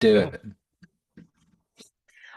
Do Go. it.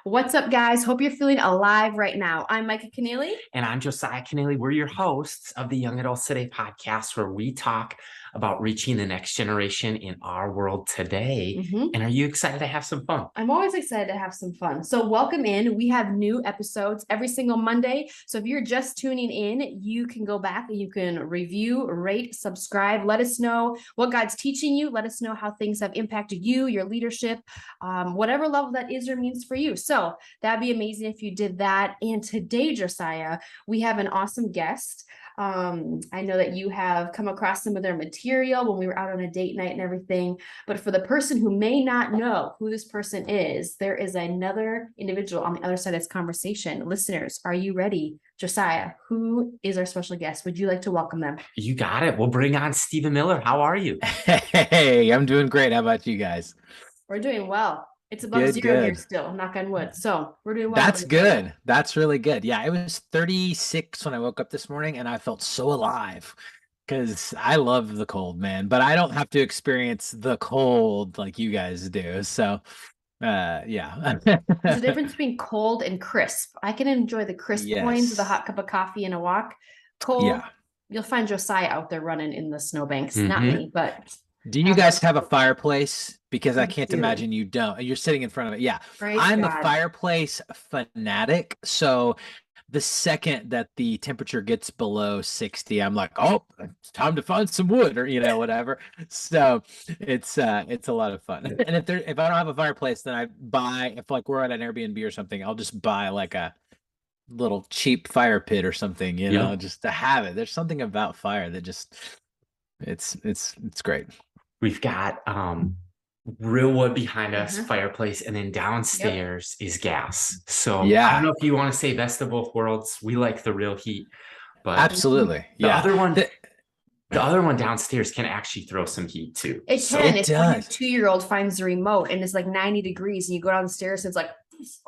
What's up, guys? Hope you're feeling alive right now. I'm Micah Keneally. And I'm Josiah Kennelly. We're your hosts of the Young Adults Today podcast, where we talk about reaching the next generation in our world today. And are you excited to have some fun? I'm always excited to have some fun. So welcome in. We have new episodes every single Monday. So if you're just tuning in, you can go back and you can review, rate, subscribe. Let us know what God's teaching you. Let us know how things have impacted you, your leadership, whatever level that is or means for you. So that'd be amazing if you did that. And today, Josiah, we have an awesome guest. I know that you have come across some of their material when we were out on a date night and everything, but for the person who may not know who this person is, there is another individual on the other side of this conversation. Listeners, are you ready? Josiah, who is our special guest? Would you like to welcome them? You got it. We'll bring on Stephen Miller. How are you? Hey, I'm doing great. How about you guys? We're doing well. It's above Good, zero here good. still, knock on wood. So we're doing well. That's good. That's really good. Yeah, it was 36 when I woke up this morning and I felt so alive because I love the cold, man, but I don't have to experience the cold like you guys do. So, yeah. There's a difference between cold and crisp. I can enjoy the crisp points with a Yes. hot cup of coffee and a walk. Cold, Yeah. you'll find Josiah out there running in the snowbanks. Not me, but Do you guys have a fireplace? Because I we can't do. imagine you don't. You're sitting in front of it. Yeah. Praise I'm a God. fireplace fanatic. So the second that the temperature gets below 60, I'm like, oh, it's time to find some wood or whatever. So it's a lot of fun. And if I don't have a fireplace, then I buy, if like we're at an Airbnb or something, I'll just buy like a little cheap fire pit or something, Yep. just to have it. There's something about fire that just it's great. We've got real wood behind us, Mhm. fireplace, and then downstairs is gas. So I don't Yeah, know if you want to say best of both worlds. We like the real heat, but absolutely. the Yeah. other one, the other one downstairs can actually throw some heat too. It So can. It It's when your does. 2-year-old finds the remote and it's like 90 degrees and you go down the stairs and it's like,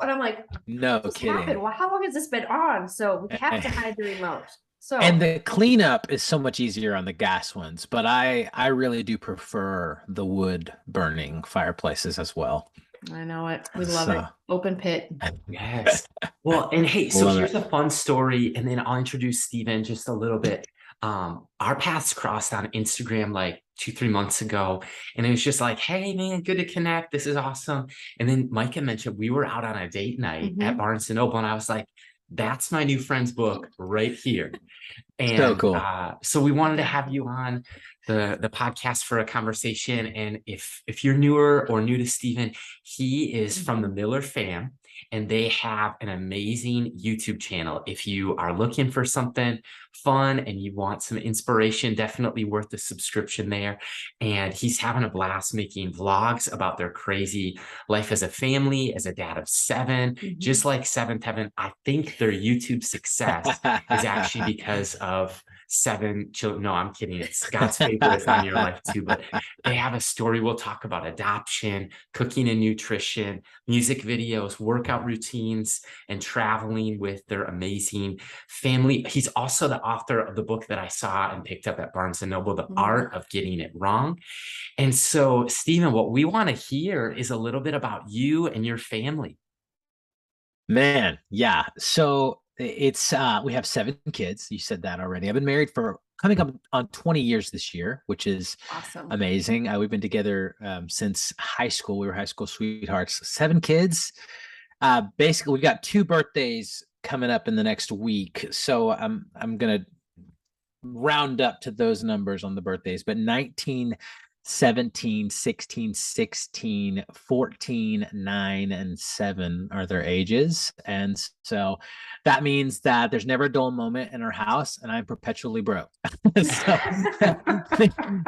and I'm like, No what's kidding. happened? Well, how long has this been on? So we have to hide the remote. So And the cleanup is so much easier on the gas ones, but I really do prefer the wood burning fireplaces as well. I know it. We love it. So Open pit. yes. Well, and hey, so love here's it. a fun story, and then I'll introduce Steven just a little bit. Our paths crossed on Instagram like 2, 3 months ago, and it was just like, hey man, good to connect. This is awesome. And then Micah mentioned we were out on a date night at Barnes and Noble, and I was like, that's my new friend's book right here. So And cool. so we wanted to have you on the podcast for a conversation. And if you're newer or new to Stephen, he is from the Miller fam, and they have an amazing YouTube channel. If you are looking for something fun and you want some inspiration, definitely worth the subscription there. And he's having a blast making vlogs about their crazy life as a family, as a dad of 7, just like Seventh Heaven. I think their YouTube success is actually because of 7 children. No, I'm kidding. It's God's favor is on your life too. But they have a story. We'll talk about adoption, cooking and nutrition, music videos, workout routines, and traveling with their amazing family. He's also the author of the book that I saw and picked up at Barnes and Noble, The Art of Getting It Wrong. And so, Stephen, what we want to hear is a little bit about you and your family. Man, yeah. So it's we have 7 kids. You said that already. I've been married for coming up on 20 years this year, which is Awesome. amazing. We've been together since high school. We were high school sweethearts. 7 kids. Basically, we've got 2 birthdays coming up in the next week. So I'm gonna round up to those numbers on the birthdays, but 19, 17, 16, 16, 14, 9, and 7 are their ages. And so that means that there's never a dull moment in our house, and I'm perpetually broke. So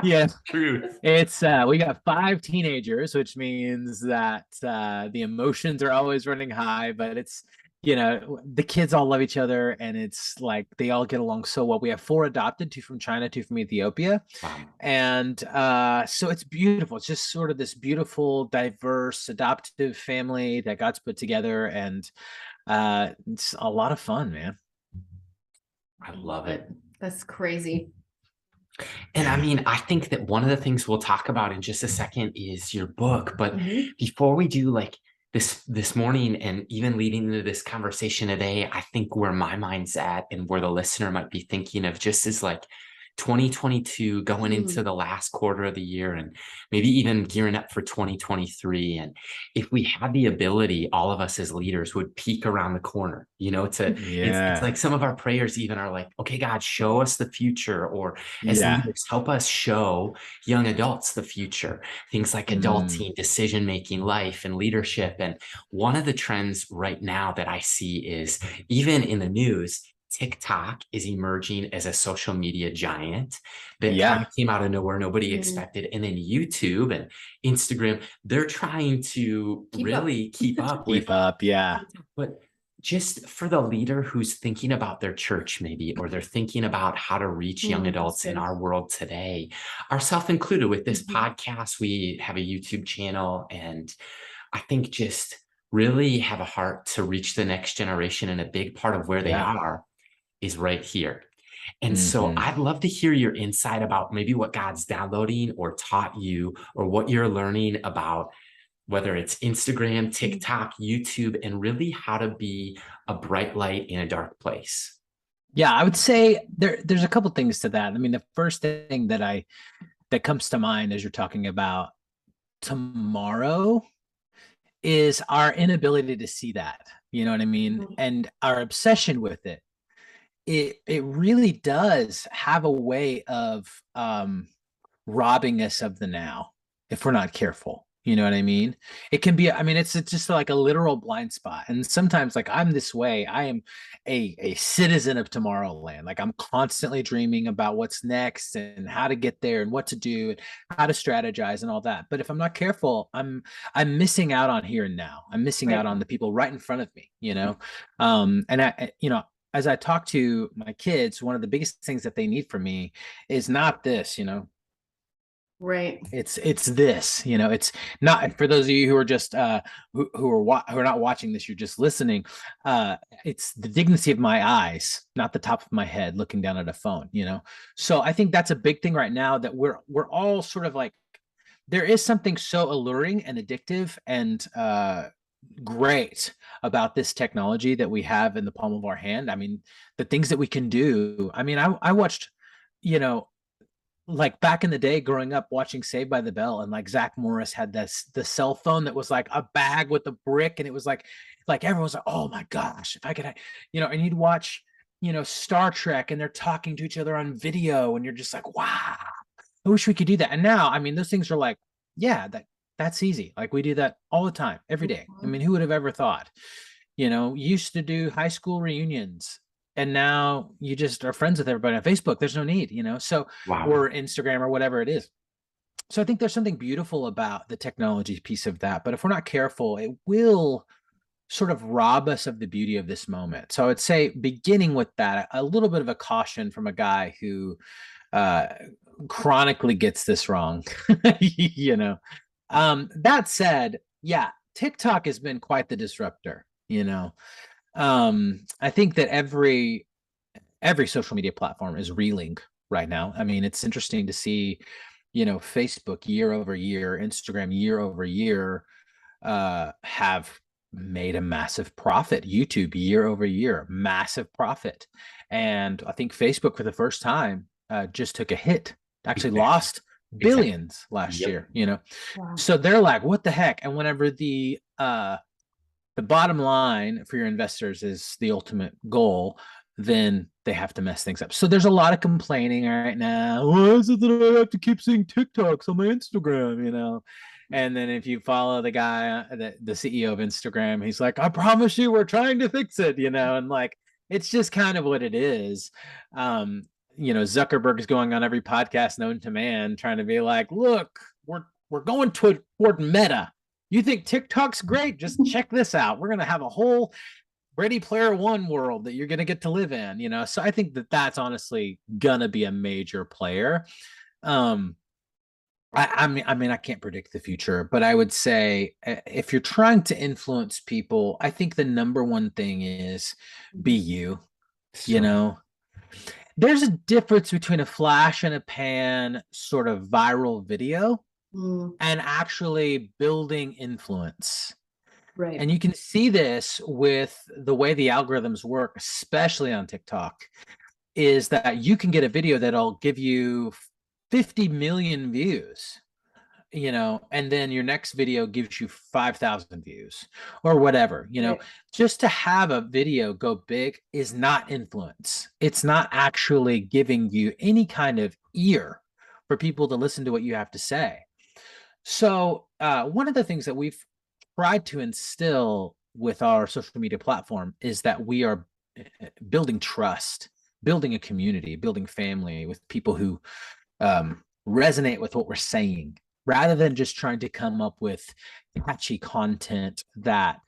yeah, True. it's we got 5 teenagers, which means that the emotions are always running high, but it's the kids all love each other, and it's like they all get along so well. We have 4 adopted, 2 from China, 2 from Ethiopia. Wow. And so it's beautiful. It's just sort of this beautiful, diverse, adoptive family that God's put together, and it's a lot of fun, man. I love it. That's crazy. And I mean, I think that one of the things we'll talk about in just a second is your book. But Mhm. before we do, like this morning and even leading into this conversation today, I think where my mind's at and where the listener might be thinking of just is like 2022 going into Mm. the last quarter of the year and maybe even gearing up for 2023. And if we had the ability, all of us as leaders would peek around the corner, it's Yeah. like some of our prayers even are like, okay, God, show us the future, or as Yeah. leaders, help us show young adults the future, things like Mm. adulting, decision making, life, and leadership. And one of the trends right now that I see is even in the news, TikTok is emerging as a social media giant that kind Yeah. of came out of nowhere, nobody Mm. expected. And then YouTube and Instagram, they're trying to Keep up. really keep up with Keep up. Yeah. TikTok. But just for the leader who's thinking about their church, maybe, or they're thinking about how to reach young That's adults in good. our world today, ourselves included, with this Mhm. podcast, we have a YouTube channel. And I think just really have a heart to reach the next generation. And a big part of where they Yeah. are is right here. And so Hmm. I'd love to hear your insight about maybe what God's downloading or taught you, or what you're learning about whether it's Instagram, Mm. TikTok, YouTube, and really how to be a bright light in a dark place. Yeah, I would say there's a couple things to that. I mean, the first thing that comes to mind as you're talking about tomorrow is our inability to see that. You know what I mean? Mhm. And our obsession with it. It really does have a way of robbing us of the now if we're not careful. You know what I mean? It can be, I mean, it's just like a literal blind spot. And sometimes, like, I'm this way. I am a citizen of Tomorrowland. Like, I'm constantly dreaming about what's next and how to get there and what to do and how to strategize and all that. But if I'm not careful, I'm missing out on here and now. I'm missing Right. out on the people right in front of me, you know? And as I talk to my kids, one of the biggest things that they need from me is not this, Right. it's this, it's not, for those of you who are just who are not watching this, you're just listening. It's the dignity of my eyes, not the top of my head looking down at a phone. So I think that's a big thing right now, that we're all sort of like, there is something so alluring and addictive and great about this technology that we have in the palm of our hand. I mean, the things that we can do. I mean, I watched, you know, like back in the day growing up watching Saved by the Bell, and like Zach Morris had the cell phone that was like a bag with a brick, and it was like everyone's like, oh my gosh, if I could, and you'd watch, Star Trek, and they're talking to each other on video, and you're just like, wow, I wish we could do that. And now, I mean, those things are like, yeah, that's easy. Like, we do that all the time, every day. I Mhm. mean, who would have ever thought? Used to do high school reunions, and now you just are friends with everybody on Facebook. There's no need. So, Wow. or Instagram or whatever it is. So I think there's something beautiful about the technology piece of that. But if we're not careful, it will sort of rob us of the beauty of this moment. So I would say, beginning with that, a little bit of a caution from a guy who uh chronically gets this wrong. That said, yeah, TikTok has been quite the disruptor. I think that every social media platform is reeling right now. I mean, it's interesting to see, Facebook year over year, Instagram year over year, have made a massive profit. YouTube year over year, massive profit. And I think Facebook, for the first time, just took a hit, actually Exactly. lost Exactly. billions last Yep. year. Wow. So they're like, what the heck? And whenever the bottom line for your investors is the ultimate goal, then they have to mess things up. So there's a lot of complaining right now. Why is it that I have to keep seeing TikToks on my Instagram? And then if you follow the guy, the CEO of Instagram, he's like, I promise you, we're trying to fix it. And like, it's just kind of what it is. Zuckerberg is going on every podcast known to man, trying to be like, look, we're going toward meta. You think TikTok's great? Just check this out. We're going to have a whole Ready Player One world that you're going to get to live in. So I think that that's honestly going to be a major player. Um, I mean, I can't predict the future, but I would say, if you're trying to influence people, I think the number one thing is be Mhm. you, you So know, There's a difference between a flash and a pan sort of viral video Mm, and actually building influence. right. And you can see this with the way the algorithms work, especially on TikTok, is that you can get a video that'll give you 50 million views, and then your next video gives you 5,000 views or whatever, Right. just to have a video go big is not influence. It's not actually giving you any kind of ear for people to listen to what you have to say. So, one of the things that we've tried to instill with our social media platform is that we are building trust, building a community, building family with people who resonate with what we're saying, rather than just trying to come up with catchy content that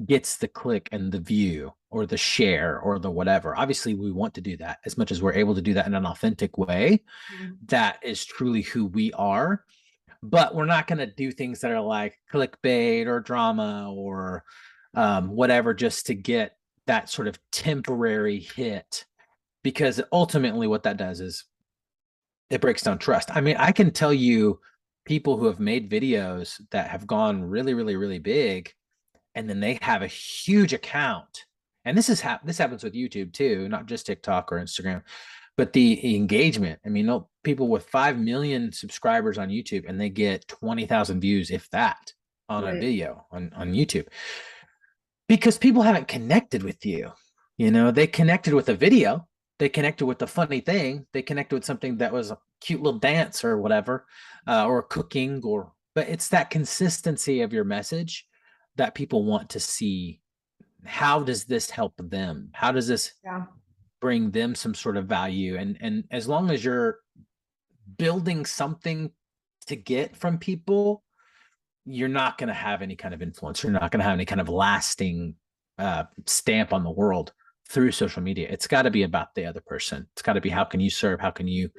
gets the click and the view or the share or the whatever. Obviously, we want to do that as much as we're able to do that in an authentic way Mm, that is truly who we are. But we're not going to do things that are like clickbait or drama or whatever just to get that sort of temporary hit, because ultimately what that does is it breaks down trust. I mean, I can tell you people who have made videos that have gone really, really, really big, and then they have a huge account. And this happens with YouTube too, not just TikTok or Instagram, but the engagement. I mean, people with 5 million subscribers on YouTube and they get 20,000 views, if that, on a right. video on YouTube, because people haven't connected with you. They connected with a video, they connected with a funny thing, they connected with something that was a cute little dance or whatever, or cooking, but it's that consistency of your message that people want to see. How does this help them? How does this Yeah. bring them some sort of value? And as long as you're building something to get from people, you're not going to have any kind of influence. You're not going to have any kind of lasting stamp on the world through social media. It's got to be about the other person. It's got to be, how can you serve? How can you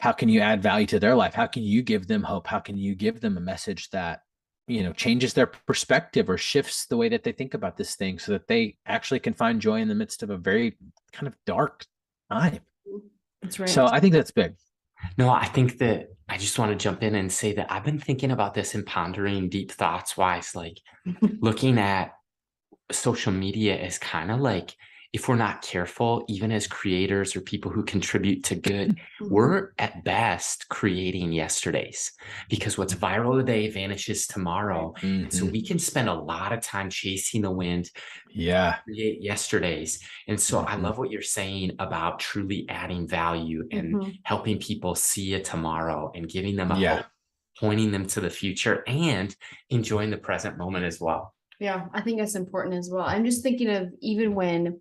add value to their life? How can you give them hope? How can you give them a message that changes their perspective or shifts the way that they think about this thing, so that they actually can find joy in the midst of a very kind of dark time? That's right. So I think that's big. No, I think that I just want to jump in and say that I've been thinking about this and pondering deep thoughts wise, like looking at social media as kind of like, if we're not careful, even as creators or people who contribute to good, Mhm. we're at best creating yesterdays, because what's viral today vanishes tomorrow. And so Mhm. we can spend a lot of time chasing the wind, Yeah. create yesterdays. And so I Mhm. love what you're saying about truly adding value and Mhm. helping people see a tomorrow and giving them a Yeah. hope, pointing them to the future and enjoying the present moment as well. Yeah, I think that's important as well. I'm just thinking of, even when,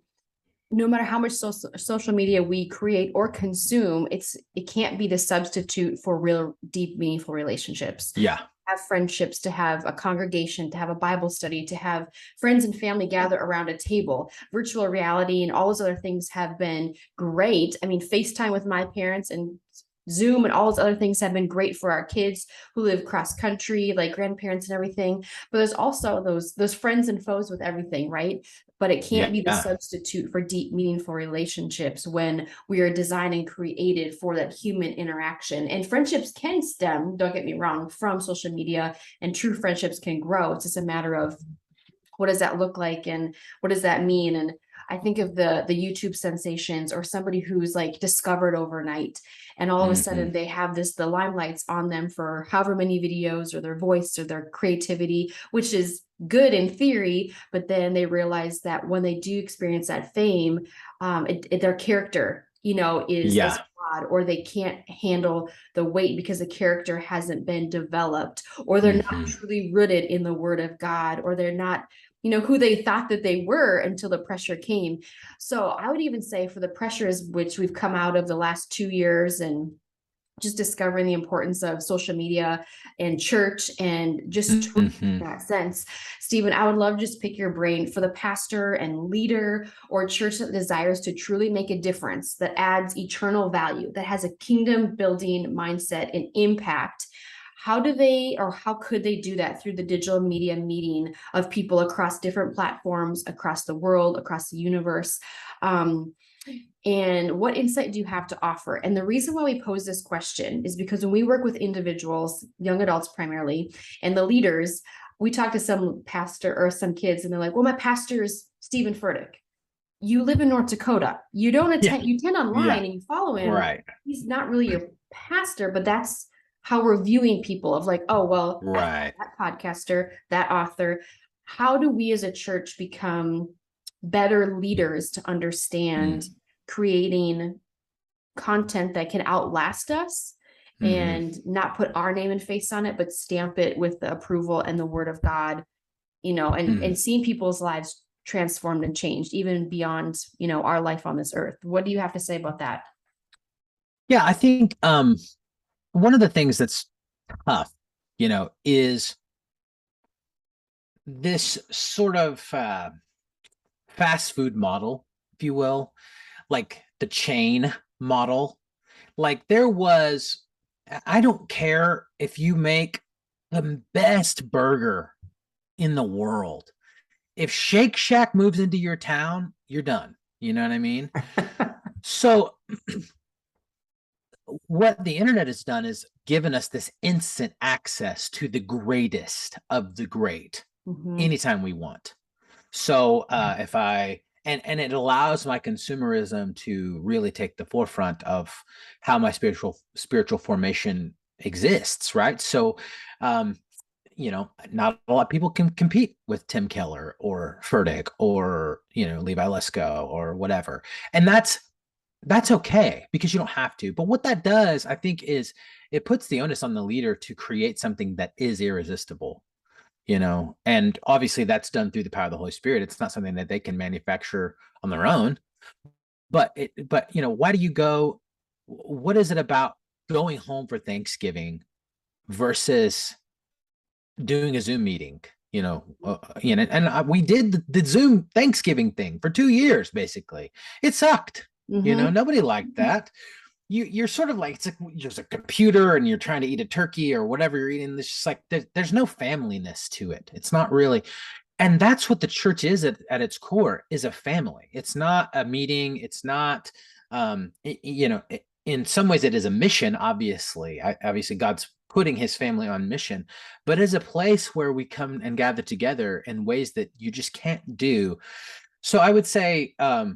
no matter how much social media we create or consume, it can't be the substitute for real deep, meaningful relationships. Yeah. Have friendships, to have a congregation, to have a Bible study, to have friends and family gather around a table. Virtual reality and all those other things have been great. I mean, FaceTime with my parents and Zoom and all those other things have been great for our kids who live cross country, like grandparents and everything. But there's also those friends and foes with everything, right? But it can't be the Yeah. substitute for deep, meaningful relationships when we are designed and created for that human interaction. And friendships can stem, don't get me wrong, from social media, and true friendships can grow. It's just a matter of, what does that look like and what does that mean? And I think of the YouTube sensations, or somebody who's like discovered overnight, and all of a sudden Mhm. they have the limelights on them for however many videos, or their voice or their creativity, which is good in theory, but then they realize that when they do experience that fame, their character, is Yeah. flawed, or they can't handle the weight because the character hasn't been developed, or they're not Mhm. truly rooted in the word of God, or they're not who they thought that they were until the pressure came. So I would even say, for the pressures which we've come out of the last 2 years, and just discovering the importance of social media and church, and just in Mhm. that sense, Stephen, I would love to just pick your brain, for the pastor and leader or church that desires to truly make a difference, that adds eternal value, that has a kingdom building mindset and impact. How do they, or how could they do that through the digital media meeting of people across different platforms, across the world, across the universe? And what insight do you have to offer? And the reason why we pose this question is because when we work with individuals, young adults primarily, and the leaders, we talk to some pastor or some kids and they're like, well, my pastor is Stephen Furtick. You live in North Dakota. You don't attend, you attend online Yeah. and you follow him. Right. He's not really your pastor, but that's how we're viewing people of like, oh, well, Right. that podcaster, that author. How do we as a church become better leaders to understand creating content that can outlast us and not put our name and face on it, but stamp it with the approval and the word of God, and seeing people's lives transformed and changed even beyond, our life on this earth. What do you have to say about that? Yeah, I think one of the things that's tough, is this sort of fast food model, if you will, like the chain model. Like I don't care if you make the best burger in the world. If Shake Shack moves into your town, you're done. You know what I mean? So what the internet has done is given us this instant access to the greatest of the great anytime we want. So if I and it allows my consumerism to really take the forefront of how my spiritual formation exists, right? So not a lot of people can compete with Tim Keller or Furtick or Levi Lesko or whatever. And that's okay because you don't have to. But what that does, I think, is it puts the onus on the leader to create something that is irresistible. And obviously that's done through the power of the Holy Spirit. It's not something that they can manufacture on their own. But why do you go? What is it about going home for Thanksgiving versus doing a Zoom meeting? And we did the Zoom Thanksgiving thing for 2 years. Basically, it sucked. Nobody liked that. You're sort of like, it's like there's a computer and you're trying to eat a turkey or whatever you're eating. It's just like there's no familyness to it. It's not really. And that's what the church is at its core, is a family. It's not a meeting. It's not, in some ways it is a mission, obviously. Obviously God's putting his family on mission, but as a place where we come and gather together in ways that you just can't do. So I would say, I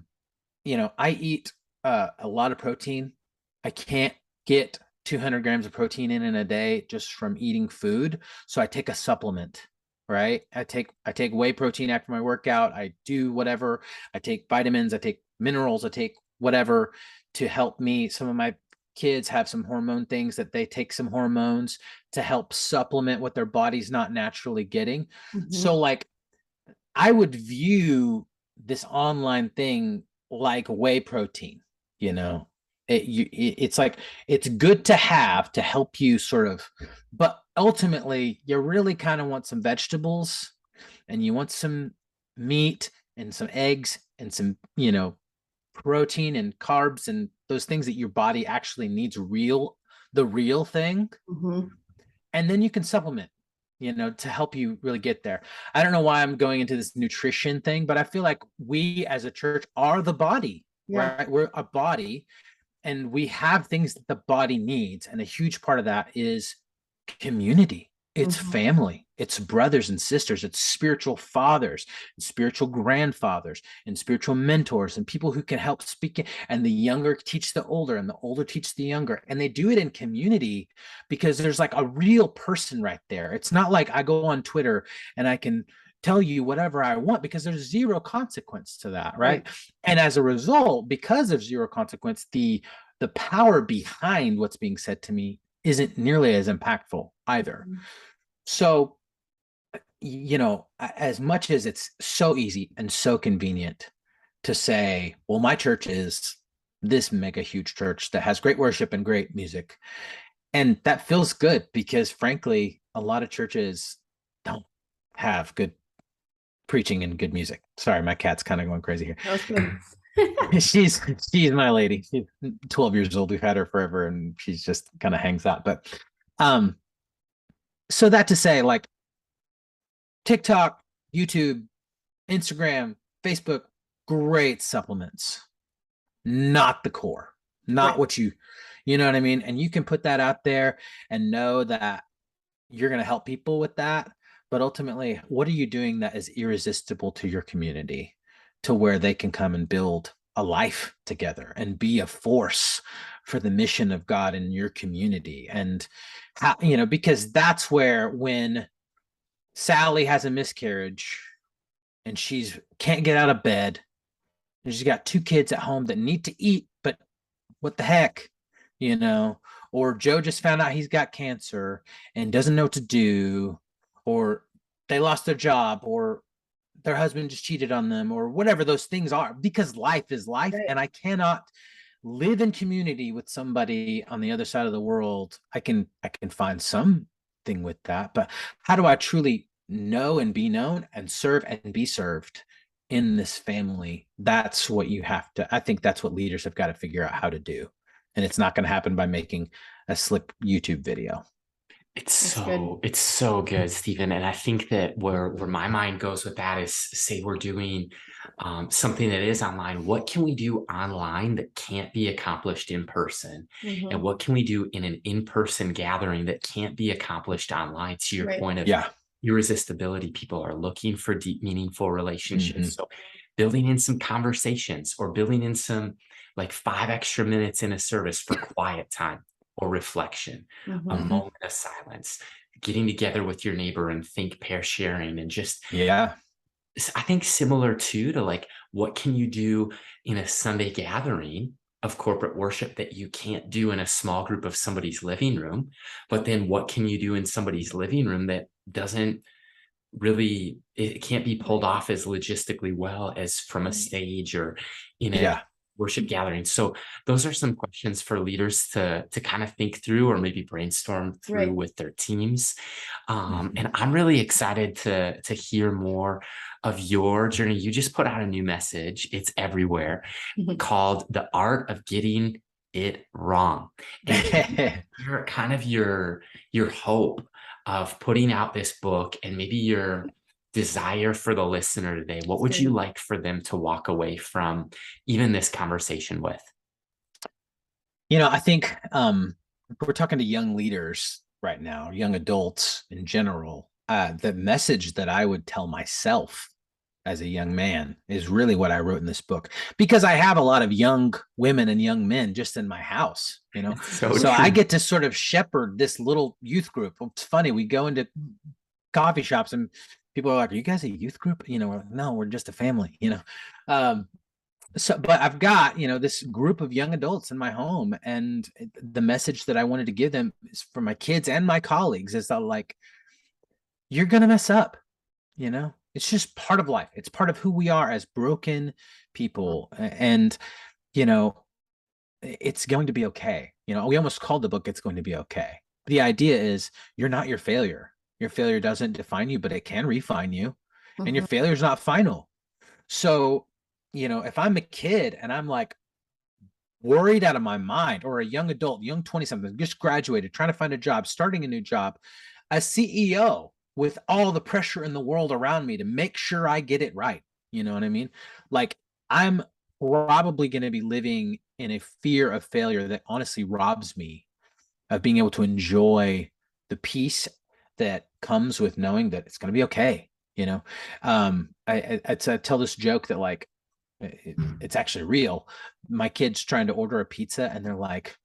eat a lot of protein. I can't get 200 grams of protein in a day just from eating food. So I take a supplement, right? I take whey protein after my workout. I do whatever. I take vitamins, I take minerals, I take whatever to help me. Some of my kids have some hormone things that they take some hormones to help supplement what their body's not naturally getting. So like, I would view this online thing like whey protein, it's like, it's good to have to help you sort of, but ultimately you really kind of want some vegetables and you want some meat and some eggs and some, protein and carbs and those things that your body actually needs, the real thing. And then you can supplement, to help you really get there. I don't know why I'm going into this nutrition thing, but I feel like we as a church are the body, right? We're a body and we have things that the body needs. And a huge part of that is community. It's family, it's brothers and sisters, it's spiritual fathers, and spiritual grandfathers, and spiritual mentors, and people who can help speak. And the younger teach the older, and the older teach the younger. And they do it in community because there's like a real person right there. It's not like I go on Twitter and I can tell you whatever I want because there's zero consequence to that, right? And as a result, because of zero consequence, the power behind what's being said to me isn't nearly as impactful either. So, as much as it's so easy and so convenient to say, well, my church is this mega huge church that has great worship and great music. And that feels good because frankly, a lot of churches don't have good preaching and good music. Sorry, my cat's kind of going crazy here. That was good. She's my lady. She's 12 years old. We've had her forever and she's just kind of hangs out. But so that to say, like, TikTok, YouTube, Instagram, Facebook, great supplements. not the core, not Right. what you know what I mean? And you can put that out there and know that you're going to help people with that. But ultimately, what are you doing that is irresistible to your community to where they can come and build a life together and be a force for the mission of God in your community? And how, because that's where when Sally has a miscarriage and she's can't get out of bed and she's got two kids at home that need to eat, but what the heck, you know? Or Joe just found out he's got cancer and doesn't know what to do, or they lost their job, or their husband just cheated on them, or whatever those things are, because life is life. Right. And I cannot live in community with somebody on the other side of the world. I can find something with that, but how do I truly know and be known and serve and be served in this family? That's what you have to, I think that's what leaders have got to figure out how to do. And it's not going to happen by making a slick YouTube video. It's so good, Stephen. And I think that where my mind goes with that is, say we're doing something that is online. What can we do online that can't be accomplished in person? Mhm. And what can we do in an in-person gathering that can't be accomplished online? To your Right. point of Yeah. irresistibility, people are looking for deep, meaningful relationships. Mhm. So building in some conversations, or building in some like 5 extra minutes in a service for quiet time or reflection, a Mhm. moment of silence, getting together with your neighbor and think, pair sharing, and just, Yeah. I think similar to like, what can you do in a Sunday gathering of corporate worship that you can't do in a small group of somebody's living room? But then what can you do in somebody's living room that doesn't really, it can't be pulled off as logistically well as from a Right. stage or in a Yeah. worship gathering? So those are some questions for leaders to kind of think through, or maybe brainstorm through Right. with their teams. Mhm. And I'm really excited to hear more of your journey. You just put out a new message, it's everywhere, Mhm. called The Art of Getting It Wrong. And your kind of your hope of putting out this book, and maybe your desire for the listener today, what would you Good. like for them to walk away from even this conversation with? I think we're talking to young leaders right now, young adults in general. The message that I would tell myself as a young man is really what I wrote in this book, because I have a lot of young women and young men just in my house, So so I true. get to sort of shepherd this little youth group. It's funny. We go into coffee shops and people are like, "Are you guys a youth group?" We're like, "No, we're just a family." Um, but I've got, this group of young adults in my home, and the message that I wanted to give them is for my kids and my colleagues is that, like, you're going to mess up, it's just part of life. It's part of who we are as broken people. And, you know, it's going to be okay. We almost called the book It's Going to Be Okay. The idea is you're not your failure. Your failure doesn't define you, but it can refine you. And your Mhm. failure is not final. So, if I'm a kid and I'm like worried out of my mind, or a young adult, young 20 something, just graduated, trying to find a job, starting a new job, a CEO with all the pressure in the world around me to make sure I get it right. You know what I mean? Like, I'm probably going to be living in a fear of failure that honestly robs me of being able to enjoy the peace that comes with knowing that it's going to be okay. I tell this joke that, like, it's actually real. My kid's trying to order a pizza and they're like,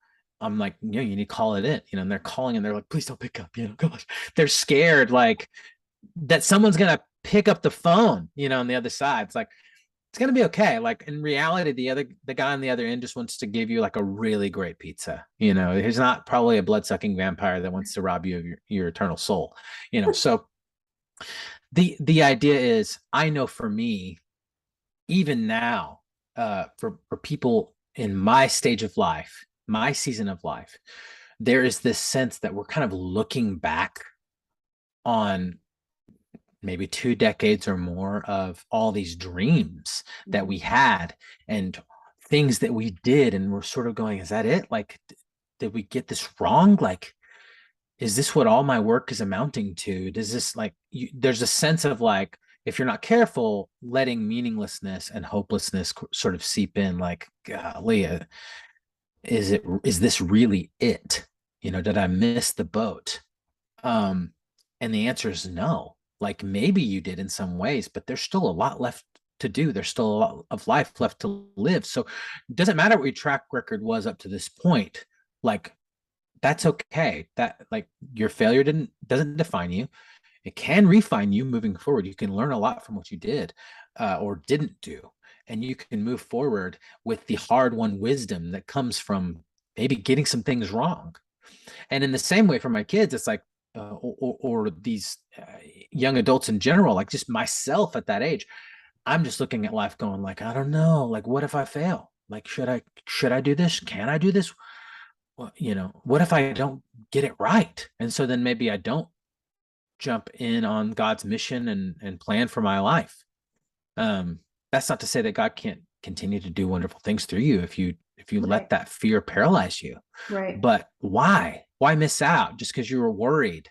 I'm like, you need to call it in, and they're calling and they're like, please don't pick up, gosh, they're scared, like, that someone's gonna pick up the phone, on the other side. It's like, it's gonna be okay. Like, in reality, the guy on the other end just wants to give you like a really great pizza. He's not probably a blood-sucking vampire that wants to rob you of your eternal soul. So the idea is, I know for me, even now, for people in my stage of life, my season of life, there is this sense that we're kind of looking back on maybe 2 decades or more of all these dreams that we had and things that we did, and we're sort of going, is that it? Like, did we get this wrong? Like, is this what all my work is amounting to? Does this, like, there's a sense of, like, if you're not careful, letting meaninglessness and hopelessness sort of seep in, like, golly, is this really it? Did I miss the boat? And the answer is no. Like, maybe you did in some ways, but there's still a lot left to do. There's still a lot of life left to live. So it doesn't matter what your track record was up to this point. Like, that's okay. That, like, your failure doesn't define you. It can refine you moving forward. You can learn a lot from what you did or didn't do. And you can move forward with the hard-won wisdom that comes from maybe getting some things wrong. And in the same way for my kids, it's like, or these young adults in general, like just myself at that age, I'm just looking at life going like, I don't know, like, what if I fail? Like, should I do this? Can I do this? Well, what if I don't get it right? And so then maybe I don't jump in on God's mission and plan for my life. That's not to say that God can't continue to do wonderful things through you if you Right. let that fear paralyze you. Right. But why miss out just because you were worried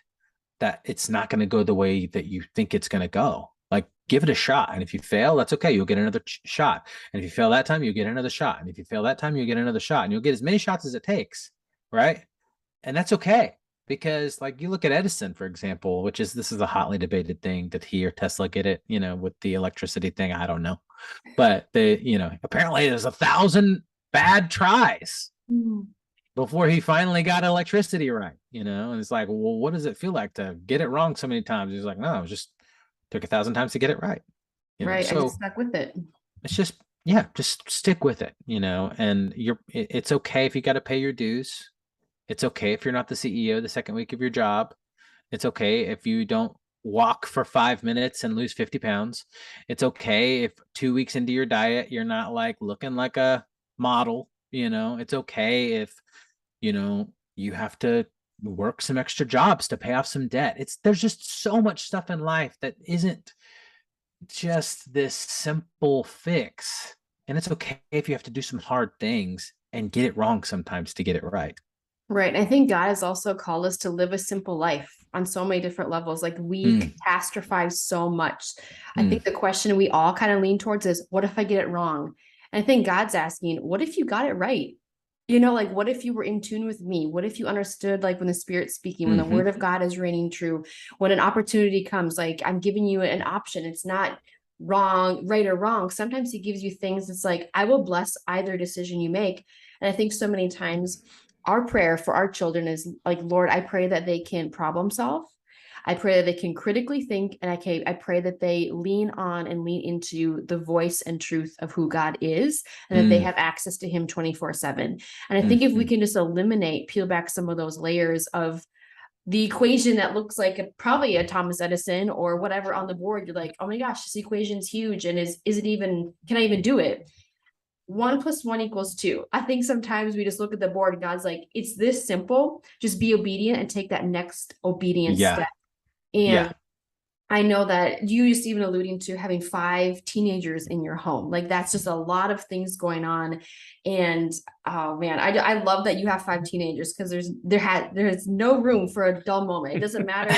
that it's not going to go the way that you think it's going to go? Like, give it a shot. And if you fail, that's okay. You'll get another shot. And if you fail that time, you'll get another shot. And if you fail that time, you'll get another shot, and you'll get as many shots as it takes. Right. And that's okay. Because, like, you look at Edison, for example, this is a hotly debated thing. Did he or Tesla get it, with the electricity thing? I don't know. But apparently there's 1,000 bad tries Mm. before he finally got electricity right, and it's like, well, what does it feel like to get it wrong so many times? He's like, no, it just took 1,000 times to get it right. Right. I So just stuck with it. it's just, yeah, just stick with it, and it's okay if you got to pay your dues. It's okay if you're not the CEO the second week of your job. It's okay if you don't walk for 5 minutes and lose 50 pounds. It's okay if 2 weeks into your diet, you're not like looking like a model. It's okay if, you have to work some extra jobs to pay off some debt. There's just so much stuff in life that isn't just this simple fix. And it's okay if you have to do some hard things and get it wrong sometimes to get it right. Right. I think God has also called us to live a simple life on so many different levels. Like, we catastrophize so much. I think the question we all kind of lean towards is, what if I get it wrong? And I think God's asking, what if you got it right? Like, what if you were in tune with me? What if you understood, like, when the Spirit's speaking, when the word of God is reigning true, when an opportunity comes, like, I'm giving you an option. It's not wrong, right or wrong. Sometimes he gives you things. It's like, I will bless either decision you make. And I think so many times our prayer for our children is like, Lord, I pray that they can problem solve. I pray that they can critically think, and I pray that they lean on and lean into the voice and truth of who God is, and that they have access to him 24/7. And I think if we can just peel back some of those layers of the equation that looks like probably a Thomas Edison or whatever on the board, you're like, oh my gosh, this equation is huge. And is it even, can I even do it? 1 + 1 = 2. I think sometimes we just look at the board and God's like, it's this simple. Just be obedient and take that next obedience step. And I know that you just even alluding to having 5 teenagers in your home. Like, that's just a lot of things going on. And oh man, I love that you have 5 teenagers, because there's no room for a dull moment. It doesn't matter.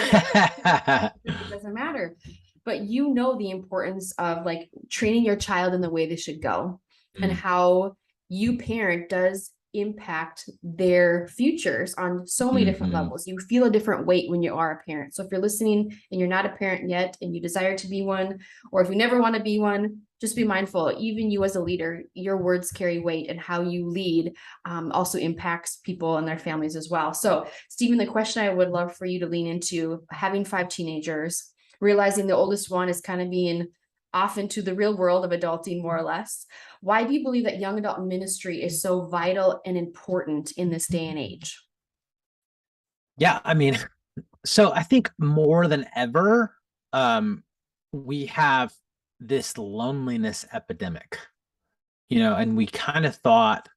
It doesn't matter. But the importance of, like, training your child in the way they should go, and how you parent does impact their futures on so many different levels. You feel a different weight when you are a parent. So if you're listening and you're not a parent yet and you desire to be one, or if you never want to be one, just be mindful. Even you as a leader, your words carry weight, and how you lead also impacts people and their families as well. So Stephen, the question I would love for you to lean into, having 5 teenagers, realizing the oldest one is kind of being off into the real world of adulting, more or less. Why do you believe that young adult ministry is so vital and important in this day and age? Yeah, I mean, so I think more than ever, we have this loneliness epidemic, and we kind of thought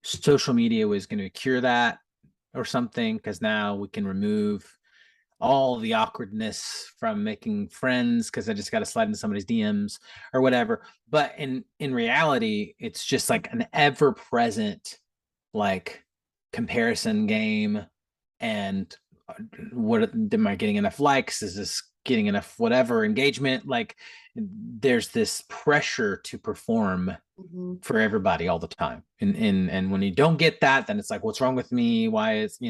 social media was going to cure that or something, because now we can remove all the awkwardness from making friends because I just got to slide into somebody's DMs or whatever. But in reality, it's just like an ever-present, like, comparison game. And what am I getting enough likes? Is this getting enough whatever engagement. Like there's this pressure to perform Mhm. for everybody all the time. And when you don't get that, then it's like, what's wrong with me? Why is,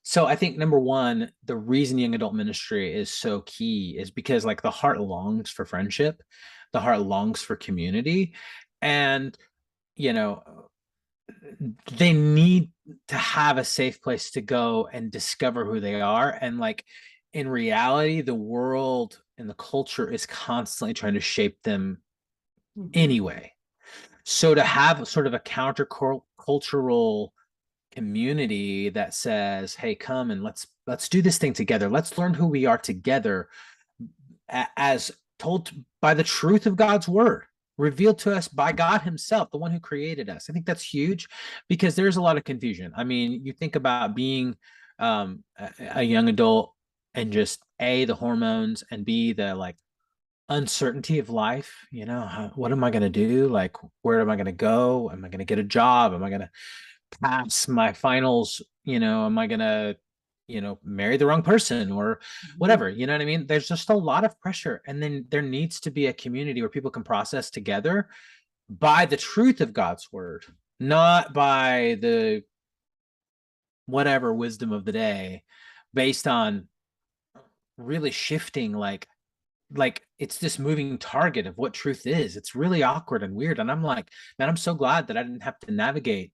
so I think number one, the reason young adult ministry is so key is because like the heart longs for friendship, the heart longs for community, and you know, they need to have a safe place to go and discover who they are. And like in reality, the world and the culture is constantly trying to shape them Mhm. anyway. So to have sort of a counter cultural community that says, "Hey, come and let's do this thing together. Let's learn who we are together," as told by the truth of God's word, revealed to us by God Himself, the one who created us. I think that's huge because there's a lot of confusion. I mean, you think about being a young adult and just the hormones, and the like uncertainty of life. What am I going to do? Like, where am I going to go? Am I going to get a job? Am I going to pass my finals? Am I going to marry the wrong person or whatever? You know what I mean? There's just a lot of pressure, and then there needs to be a community where people can process together by the truth of God's word, not by the whatever wisdom of the day, based on really shifting, like it's this moving target of what truth is. It's really awkward and weird, and I'm like, man, I'm so glad that I didn't have to navigate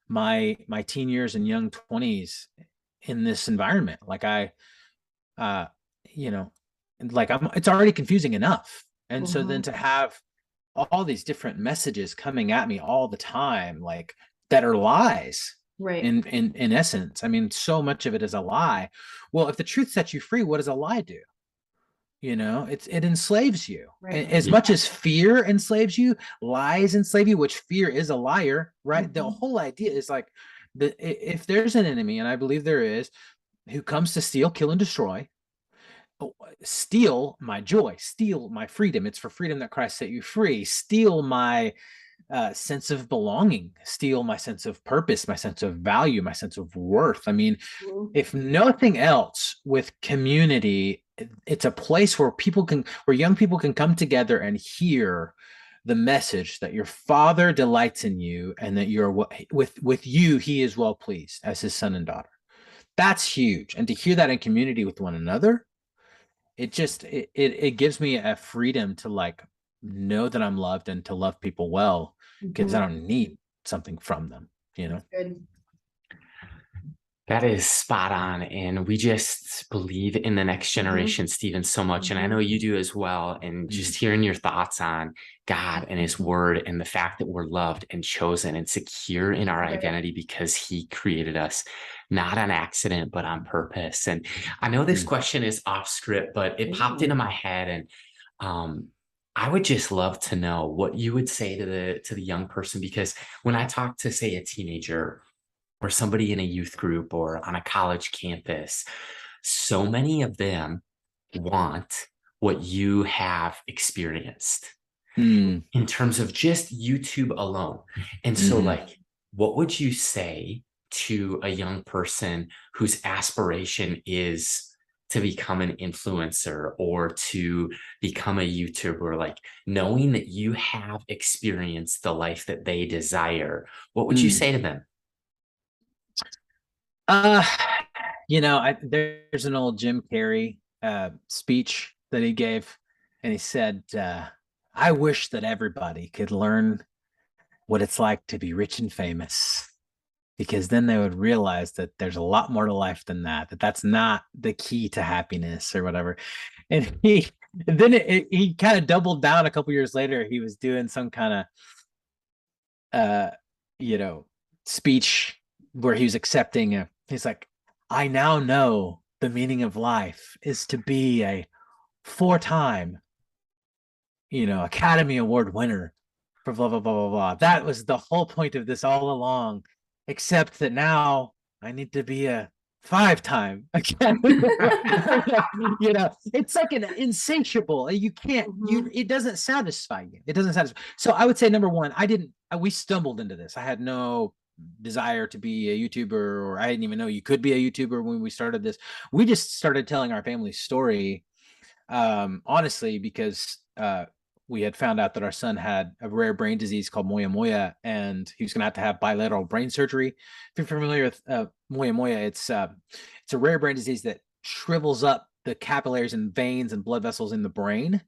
my teen years and young 20s in this environment. Like uh you know like it's already confusing enough, and so then Mhm. to have all these different messages coming at me all the time, like that are lies. Right. In essence, I mean, so much of it is a lie. Well, if the truth sets you free, what does a lie do? It enslaves you. Right. As Yeah. much as fear enslaves you, lies enslave you, which fear is a liar, right? The Mhm. whole idea is like, if there's an enemy, and I believe there is, who comes to steal, kill, and destroy, steal my joy, steal my freedom. It's for freedom that Christ set you free. Steal my sense of belonging, steal my sense of purpose, my sense of value, my sense of worth. I mean, Mhm. if nothing else, with community, it's a place where young people can come together and hear the message that your Father delights in you, and that you're with you, He is well pleased as His son and daughter. That's huge. And to hear that in community with one another, it gives me a freedom to like know that I'm loved and to love people well, because I Mhm. don't need something from them. Good. That is spot on. And we just believe in the next Mhm. generation, Stephen, so much. And I know Mhm. you do as well. And Mm. just hearing your thoughts on God and His word and the fact that we're loved and chosen and secure in our Right. identity because He created us, not on accident, but on purpose. And I know this Mm. question is off script, but it popped into my head. And I would just love to know what you would say to the young person, because when I talk to, say, a teenager or somebody in a youth group or on a college campus, so many of them want what you have experienced Mm. in terms of just YouTube alone. And so, Mhm. like, what would you say to a young person whose aspiration is to become an influencer or to become a YouTuber, like knowing that you have experienced the life that they desire? What would you Mm. say to them? Uh, there's an old Jim Carrey speech that he gave, and he said, "I wish that everybody could learn what it's like to be rich and famous, because then they would realize that there's a lot more to life than that. That's not the key to happiness or whatever." And he kind of doubled down a couple years later. He was doing some kind of uh speech where he was accepting he's like, "I now know the meaning of life is to be a four-time Academy Award winner for blah blah blah blah blah. That was the whole point of this all along, except that now I need to be a five-time Academy Award." It's like an insatiable. You can't. Mhm. It doesn't satisfy you. It doesn't satisfy. So I would say number one, we stumbled into this. I had no desire to be a YouTuber, or I didn't even know you could be a YouTuber when we started this. We just started telling our family story honestly, because we had found out that our son had a rare brain disease called moya moya, and he was going to have bilateral brain surgery. If you're familiar with moya moya, it's a rare brain disease that shrivels up the capillaries and veins and blood vessels in the brain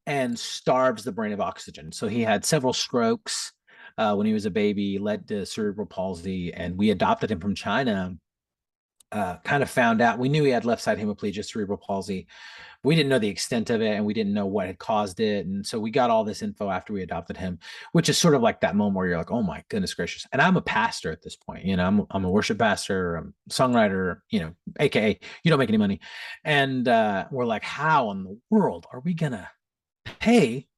and starves the brain of oxygen. So he had several strokes when he was a baby, led to cerebral palsy, and we adopted him from China. Kind of found out, we knew he had left side hemiplegia, cerebral palsy. We didn't know the extent of it, and we didn't know what had caused it. And so we got all this info after we adopted him, which is sort of like that moment where you're like, oh my goodness gracious. And I'm a pastor at this point, you know, I'm a worship pastor, I'm a songwriter, you know, AKA you don't make any money. And we're like, how in the world are we gonna pay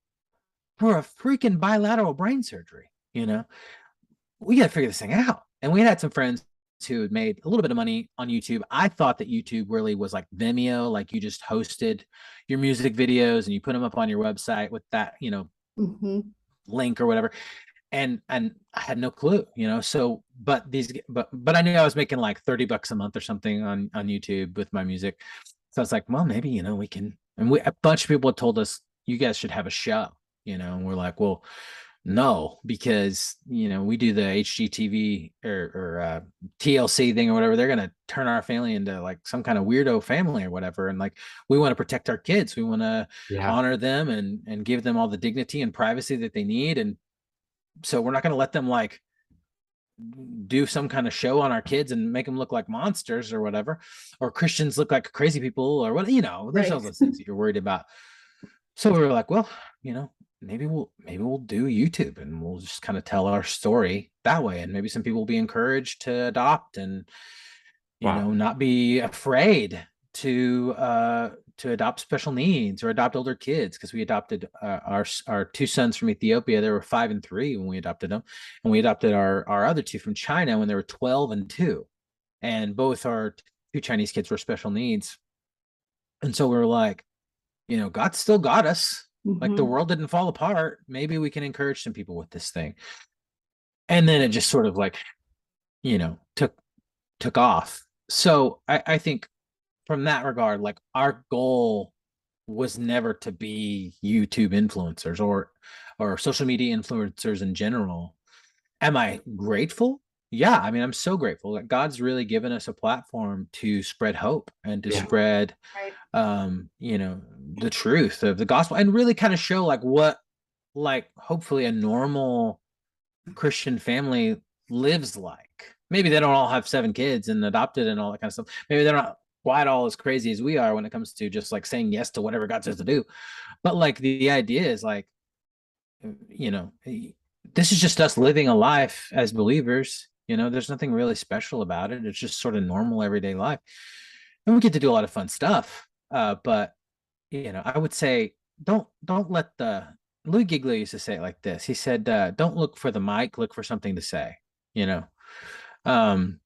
for a freaking bilateral brain surgery? You know, we got to figure this thing out. And we had some friends who had made a little bit of money on YouTube. I thought that YouTube really was like Vimeo, like you just hosted your music videos and you put them up on your website with that, you know, link or whatever. And I had no clue, you know. So, but I knew I was making like $30 a month or something on YouTube with my music. So I was like, well, maybe, you know, we can. And a bunch of people had told us, you guys should have a show, you know. And we're like, well, no, because, you know, we do the HGTV or TLC thing or whatever. They're gonna turn our family into like some kind of weirdo family or whatever. And like, we want to protect our kids. We want to honor them and give them all the dignity and privacy that they need. And so we're not going to let them like do some kind of show on our kids and make them look like monsters or whatever, or Christians look like crazy people or what, you know, there's all those things that you're worried about. So we were like, well, you know, maybe we'll do YouTube and we'll just kind of tell our story that way. And maybe some people will be encouraged to adopt and, you know, not be afraid to adopt special needs or adopt older kids, because we adopted our two sons from Ethiopia. They were 5 and 3 when we adopted them, and we adopted our other two from China when they were 12 and 2, and both our two Chinese kids were special needs. And so we were like, you know, God still got us. Like the world didn't fall apart. Maybe we can encourage some people with this thing. And then it just sort of like, you know, took off. So I think from that regard, like our goal was never to be YouTube influencers or social media influencers in general. Am I grateful? Yeah, I mean, I'm so grateful that God's really given us a platform to spread hope and to spread you know, the truth of the gospel and really kind of show like what, like, hopefully a normal Christian family lives like. Maybe they don't all have 7 kids and adopted and all that kind of stuff. Maybe they're not quite all as crazy as we are when it comes to just like saying yes to whatever God says to do. But like the idea is like, you know, this is just us living a life as believers. You know, there's nothing really special about it. It's just sort of normal everyday life. And we get to do a lot of fun stuff. But you know, I would say don't let Louis Giglio used to say it like this. He said, don't look for the mic, look for something to say, you know. And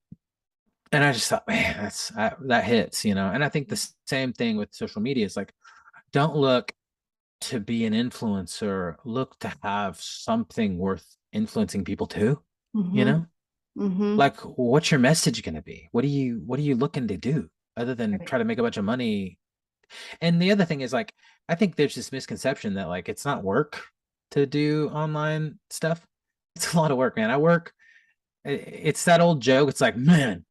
I just thought, man, that hits, you know. And I think the same thing with social media is like, don't look to be an influencer, look to have something worth influencing people to, you know. Like, what's your message going to be? What are you looking to do other than try to make a bunch of money? And the other thing is like, I think there's this misconception that like it's not work to do online stuff. It's a lot of work, man. It's that old joke. It's like, man,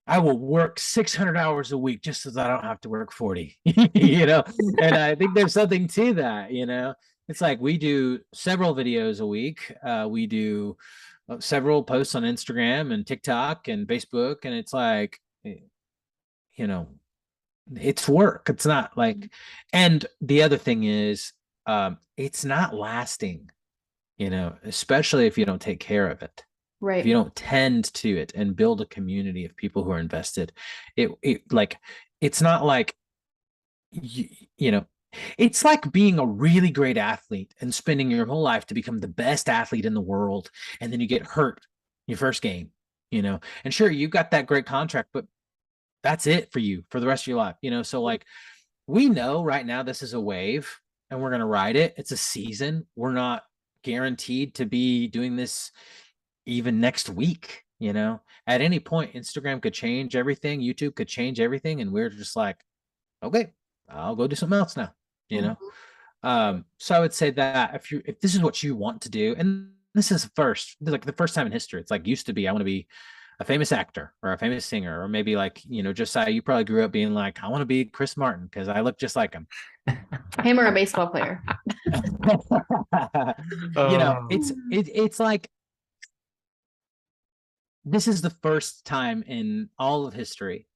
I will work 600 hours a week just so that I don't have to work 40, you know? And I think there's something to that, you know? It's like we do several videos a week. We do several posts on Instagram and TikTok and Facebook. And it's like, you know, it's work. It's not like, and the other thing is, it's not lasting, you know, especially if you don't take care of it. Right. If you don't tend to it and build a community of people who are invested, it like, it's not like, you know, it's like being a really great athlete and spending your whole life to become the best athlete in the world. And then you get hurt your first game, you know, and sure, you got that great contract, but that's it for you for the rest of your life, you know? So like, we know right now this is a wave and we're going to ride it. It's a season. We're not guaranteed to be doing this even next week, you know? At any point, Instagram could change everything. YouTube could change everything. And we're just like, okay, I'll go do something else now, you know? Mhm. So I would say that if this is what you want to do, and this is like the first time in history, it's like used to be, I want to be a famous actor or a famous singer, or maybe like, Josiah, you probably grew up being like, I want to be Chris Martin because I look just like him. Him or a baseball player. Oh, It's like this is the first time in all of history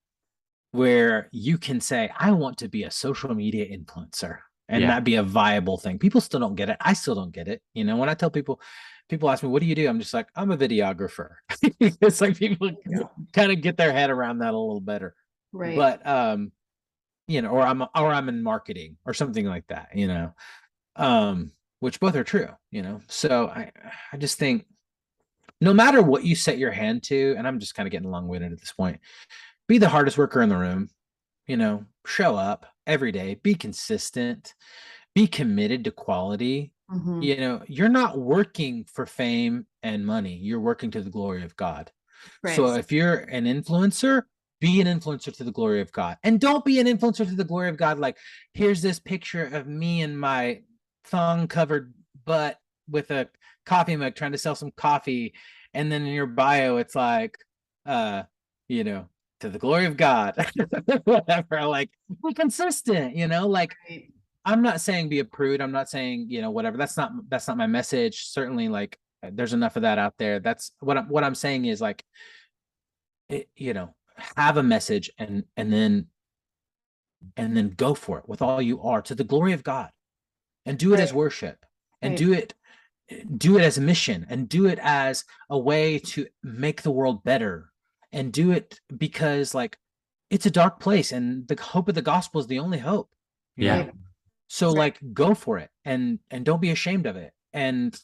where you can say, I want to be a social media influencer and yeah. that be a viable thing. People still don't get it. I still don't get it. When I tell people ask me, what do you do? I'm just like, I'm a videographer. It's like people kind of get their head around that a little better. Right. But or I'm in marketing or something like that, which both are true, So I just think no matter what you set your hand to, and I'm just kind of getting long-winded at this point, be the hardest worker in the room, show up every day, be consistent, be committed to quality. Mhm. You're not working for fame and money. You're working to the glory of God. So Right. if you're an influencer, be an influencer to the glory of God. And don't be an influencer to the glory of God like, here's this picture of me and my thong covered butt with a coffee mug trying to sell some coffee. And then in your bio, it's like, you know, to the glory of God, whatever. Like, be consistent, like Right. I'm not saying be a prude. I'm not saying, whatever. That's not my message. Certainly, like there's enough of that out there. That's what I'm saying is like, it, have a message and then go for it with all you are to the glory of God, and do it Right. as worship, and Right. do it as a mission, and do it as a way to make the world better, and do it because like it's a dark place and the hope of the gospel is the only hope, Yeah. Right. so Right. like go for it, and don't be ashamed of it, and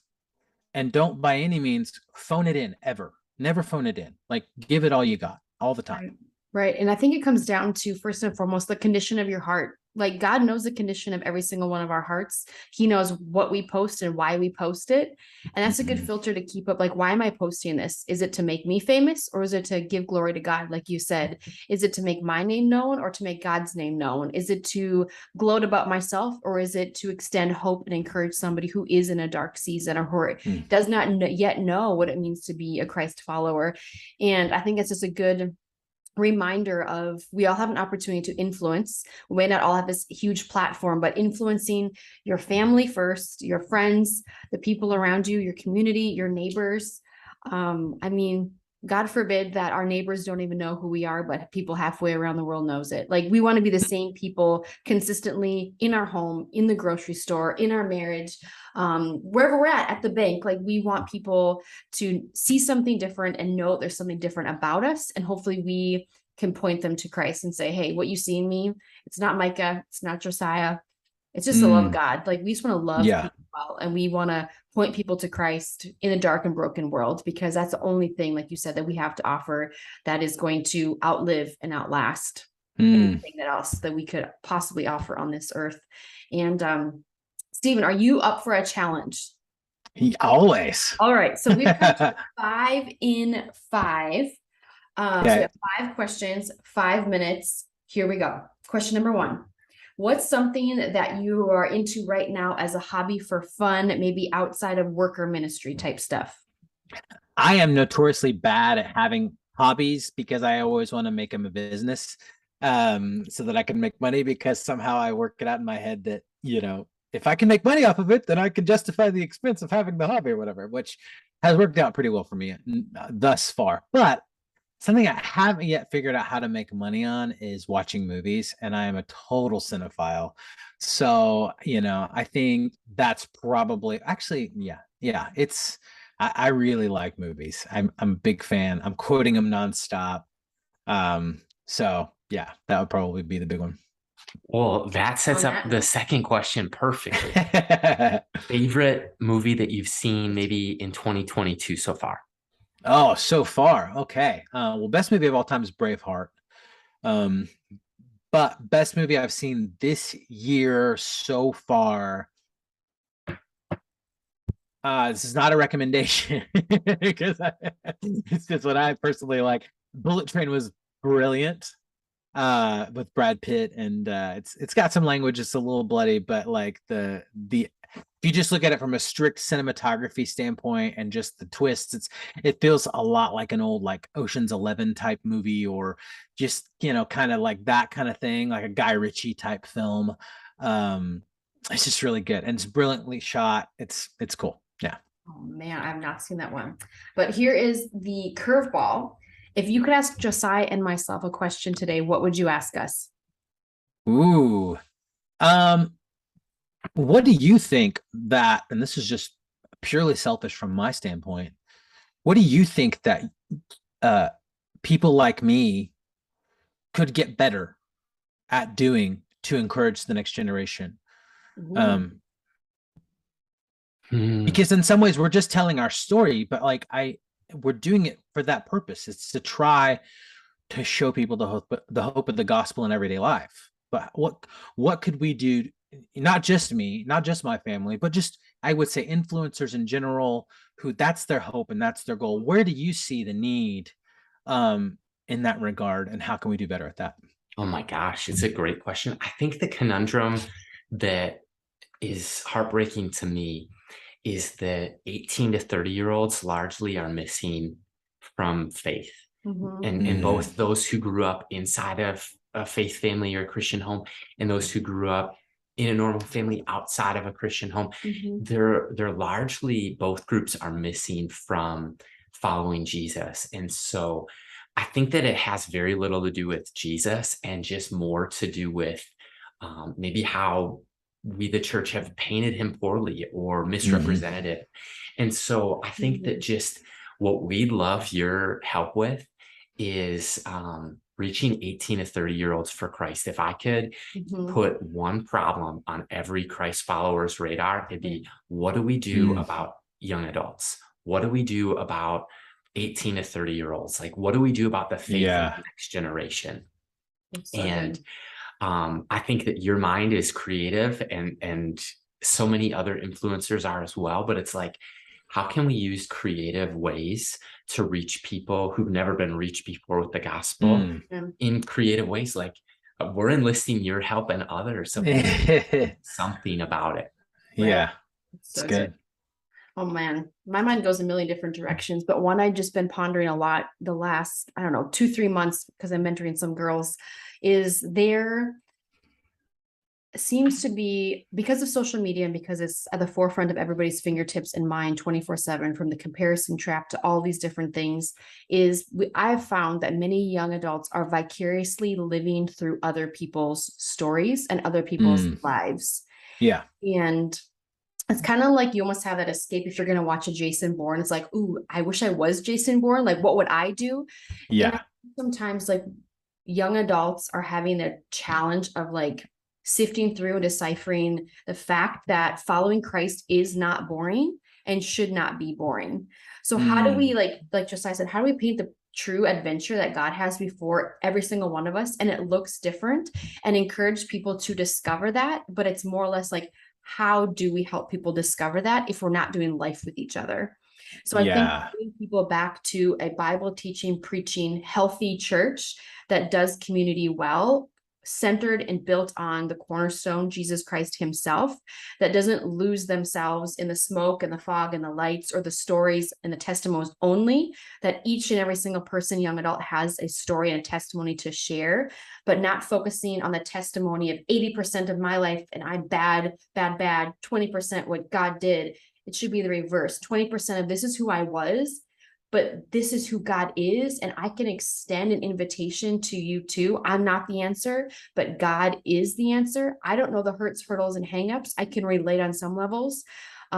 don't by any means phone it in ever. Never phone it in. Like give it all you got all the time. Right. Right. And I think it comes down to first and foremost the condition of your heart. Like God knows the condition of every single one of our hearts. He knows what we post and why we post it. And that's a good Mhm. filter to keep up. Like, why am I posting this? Is it to make me famous, or is it to give glory to God? Like you said, is it to make my name known or to make God's name known? Is it to gloat about myself, or is it to extend hope and encourage somebody who is in a dark season or who Mm. does not yet know what it means to be a Christ follower? And I think it's just a good reminder of we all have an opportunity to influence. We may not all have this huge platform, but influencing your family first, your friends, the people around you, your community, your neighbors. I mean, God forbid that our neighbors don't even know who we are, but people halfway around the world knows it. Like, we want to be the same people consistently in our home, in the grocery store, in our marriage, wherever we're at the bank. Like, we want people to see something different and know there's something different about us. And hopefully we can point them to Christ and say, hey, what you see in me, it's not Micah, it's not Josiah. It's just the love of Mm. God. Like, we just want to love Yeah. people well, and we want to point people to Christ in a dark and broken world, because that's the only thing, like you said, that we have to offer that is going to outlive and outlast Mm. anything that else that we could possibly offer on this earth. And Stephen, are you up for a challenge? Always. All right, so we've got 5 in 5. So we Okay. have 5 questions, 5 minutes. Here we go. Question number 1. What's something that you are into right now as a hobby for fun, maybe outside of work or ministry type stuff? I am notoriously bad at having hobbies because I always want to make them a business, so that I can make money, because somehow I work it out in my head that, if I can make money off of it, then I can justify the expense of having the hobby or whatever, which has worked out pretty well for me thus far. But something I haven't yet figured out how to make money on is watching movies, and I am a total cinephile. So, I think that's probably actually, yeah, I really like movies. I'm a big fan. I'm quoting them nonstop. So yeah, that would probably be the big one. Well, that sets On up that the note. second question perfectly. Favorite movie that you've seen maybe in 2022 so far? Oh, so far. Okay. Well, best movie of all time is Braveheart. Um, but best movie I've seen this year so far. This is not a recommendation because it's just what I personally like. Bullet Train was brilliant. with Brad Pitt, and it's got some language. It's a little bloody, but like the if you just look at it from a strict cinematography standpoint and just the twists, it feels a lot like an old like Ocean's 11 type movie, or just kind of like that kind of thing, like a Guy Ritchie type film. It's just really good, and it's brilliantly shot. It's cool. Yeah. Oh man, I've not seen that one. But here is the curveball. If you could ask Josiah and myself a question today, what would you ask us? Ooh. What do you think that, and this is just purely selfish from my standpoint, what do you think that people like me could get better at doing to encourage the next generation? Because in some ways we're just telling our story, but like we're doing it for that purpose. It's to try to show people the hope of the gospel in everyday life. But what could we do? Not just me, not just my family, but just, I would say, influencers in general, who that's their hope and that's their goal. Where do you see the need in that regard, and how can we do better at that? Oh my gosh, it's a great question. I think the conundrum that is heartbreaking to me is that 18 to 30-year-olds largely are missing from faith. And both those who grew up inside of a faith family or a Christian home, and those who grew up in a normal family outside of a Christian home, they're largely, both groups are missing from following Jesus. And so I think that it has very little to do with Jesus, and just more to do with maybe how we, the church, have painted him poorly or misrepresented it. And so I think that just what we'd love your help with is reaching 18 to 30-year-olds for Christ. If I could put one problem on every Christ follower's radar, it'd be, what do we do about young adults? What do we do about 18 to 30-year-olds? Like, what do we do about the faith of the next generation? And I think that your mind is creative, and so many other influencers are as well, but it's like, how can we use creative ways to reach people who've never been reached before with the gospel in creative ways? Like, we're enlisting your help and others of something about it. Yeah, it's good. Oh man, my mind goes a million different directions, but one I've just been pondering a lot the last, 2-3 months, because I'm mentoring some girls, is there seems to be, because of social media and because it's at the forefront of everybody's fingertips and mind 24/7, from the comparison trap to all these different things, I've found that many young adults are vicariously living through other people's stories and other people's lives. Yeah. And it's kind of like you almost have that escape if you're going to watch a Jason Bourne. It's like, ooh, I wish I was Jason Bourne. Like, what would I do? Yeah. Sometimes like young adults are having a challenge of like sifting through and deciphering the fact that following Christ is not boring and should not be boring. So how do we, like Josiah said, how do we paint the true adventure that God has before every single one of us, and it looks different, and encourage people to discover that? But it's more or less like, how do we help people discover that if we're not doing life with each other? So I think bringing people back to a Bible teaching, preaching, healthy church that does community well, centered and built on the cornerstone, Jesus Christ himself, that doesn't lose themselves in the smoke and the fog and the lights or the stories and the testimonies only, that each and every single person, young adult, has a story and a testimony to share, but not focusing on the testimony of 80% of my life and I'm bad, 20% what God did. It should be the reverse. 20% of this is who I was, but this is who God is, and I can extend an invitation to you too. I'm not the answer, but God is the answer. I don't know the hurts, hurdles, and hangups. I can relate on some levels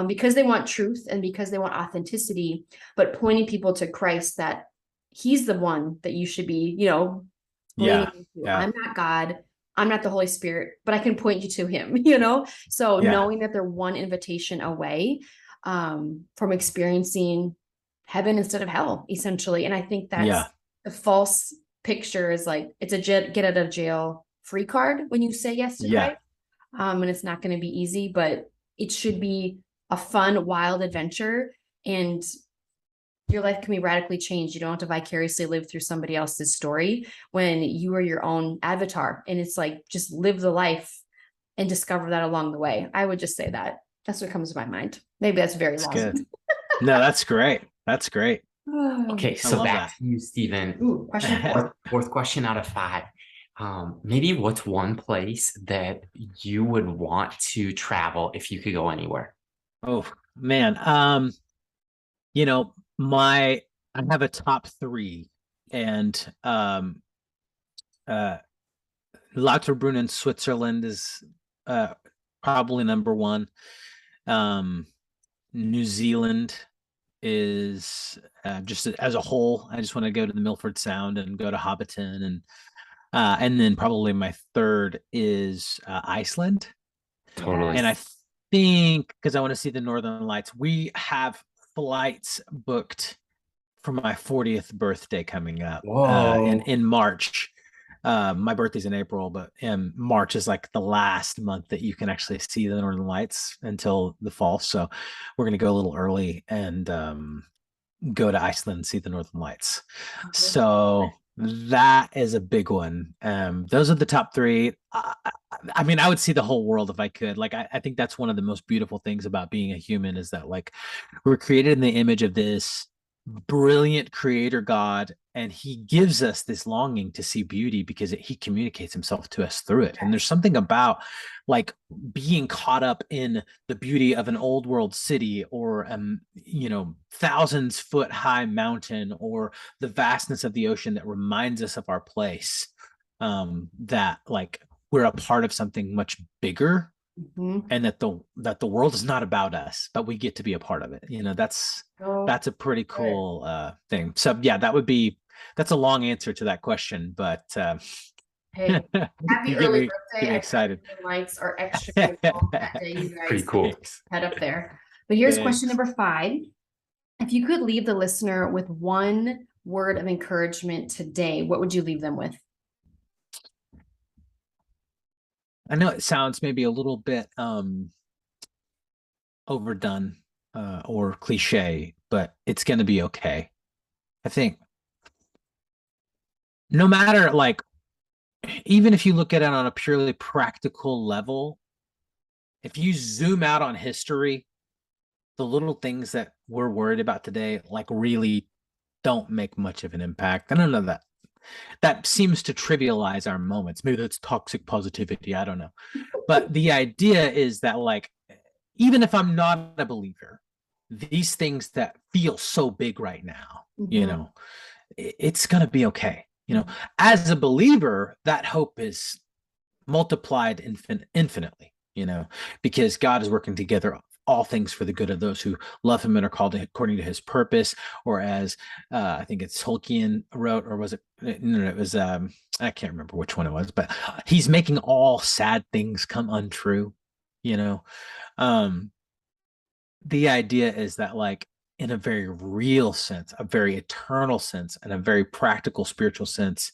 because they want truth and because they want authenticity, but pointing people to Christ, that he's the one that you should be, leaning into. I'm not God. I'm not the Holy Spirit, but I can point you to him, So knowing that they're one invitation away from experiencing heaven instead of hell, essentially. And I think that's a false picture, is like, it's a get out of jail free card when you say yes to Christ. And it's not going to be easy, but it should be a fun, wild adventure. And your life can be radically changed. You don't have to vicariously live through somebody else's story when you are your own avatar. And it's like, just live the life and discover that along the way. I would just say that. That's what comes to my mind. Maybe that's very That's long. good. No, that's great. That's great. Okay, so love back that. to you, Stephen. Ooh, question 4. Fourth question out of 5. Maybe what's one place that you would want to travel if you could go anywhere? Oh man. You know, I have a top 3, and Lauterbrunnen, Switzerland is probably number 1. New Zealand is just as a whole. I just want to go to the Milford Sound and go to Hobbiton, and then probably my 3rd is Iceland. Totally. And I think because I want to see the Northern Lights, we have flights booked for my 40th birthday coming up in March. My birthday's in April, but March is like the last month that you can actually see the Northern Lights until the fall. So we're going to go a little early and go to Iceland and see the Northern Lights. So that is a big one. Those are the top 3. I mean, I would see the whole world if I could. Like, I think that's one of the most beautiful things about being a human, is that like we're created in the image of this brilliant creator God, and he gives us this longing to see beauty because he communicates himself to us through it. And there's something about like being caught up in the beauty of an old world city, or thousands foot high mountain, or the vastness of the ocean, that reminds us of our place, that like we're a part of something much bigger. Mm-hmm. And that the world is not about us, but we get to be a part of it. That's a pretty cool thing. So yeah, that's a long answer to that question, but hey, happy you early get birthday. me excited. Lights are extra beautiful that day, you guys. Pretty cool. Head up there. But here's Thanks. question number 5. If you could leave the listener with one word of encouragement today, what would you leave them with? I know it sounds maybe a little bit overdone or cliche, but it's going to be okay. I think no matter, like, even if you look at it on a purely practical level, if you zoom out on history, the little things that we're worried about today, like, really don't make much of an impact. I don't know, that seems to trivialize our moments. Maybe that's toxic positivity. I don't know. But the idea is that, like, even if I'm not a believer, these things that feel so big right now, it's going to be okay. As a believer, that hope is multiplied infinitely, because God is working together all things for the good of those who love him and are called according to his purpose. Or as I think it's Tolkien wrote, or was it? No, it was, I can't remember which one it was, but he's making all sad things come untrue. The idea is that, like, in a very real sense, a very eternal sense, and a very practical spiritual sense,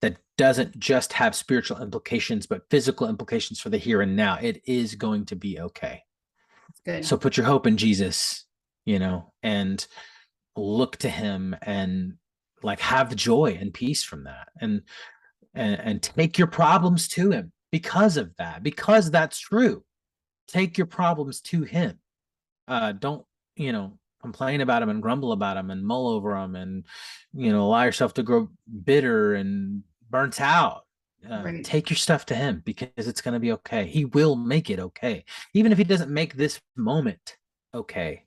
that doesn't just have spiritual implications, but physical implications for the here and now, it is going to be okay. Good. So put your hope in Jesus, and look to him, and like have joy and peace from that, and take your problems to him because of that, because that's true. Take your problems to him. Don't, complain about them and grumble about them and mull over them and, allow yourself to grow bitter and burnt out. Right. Take your stuff to him, because it's going to be okay. He will make it okay. Even if he doesn't make this moment okay,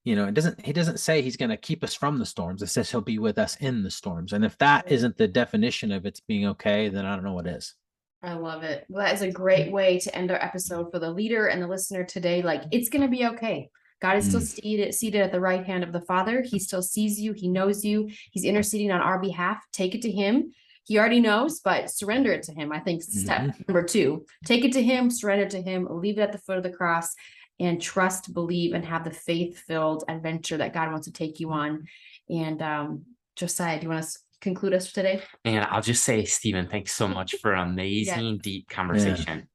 he doesn't say he's going to keep us from the storms. It says he'll be with us in the storms. And if that isn't the definition of it's being okay, then I don't know what is. I love it. Well, that is a great way to end our episode for the leader and the listener today. Like, it's going to be okay. God is still seated at the right hand of the Father. He still sees you. He knows you. He's interceding on our behalf. Take it to him. He already knows, but surrender it to him. I think step number 2, take it to him, surrender to him, leave it at the foot of the cross, and trust, believe, and have the faith-filled adventure that God wants to take you on. And Josiah, do you want to conclude us today? And I'll just say, Stephen, thanks so much for an amazing, deep conversation.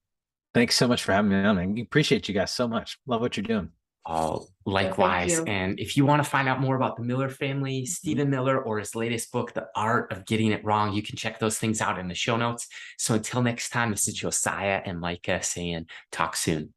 Thanks so much for having me on. I appreciate you guys so much. Love what you're doing. Oh, likewise. you. And if you want to find out more about the Miller family, Stephen Miller, or his latest book, The Art of Getting It Wrong, you can check those things out in the show notes. So until next time, this is Josiah and Micah saying, talk soon.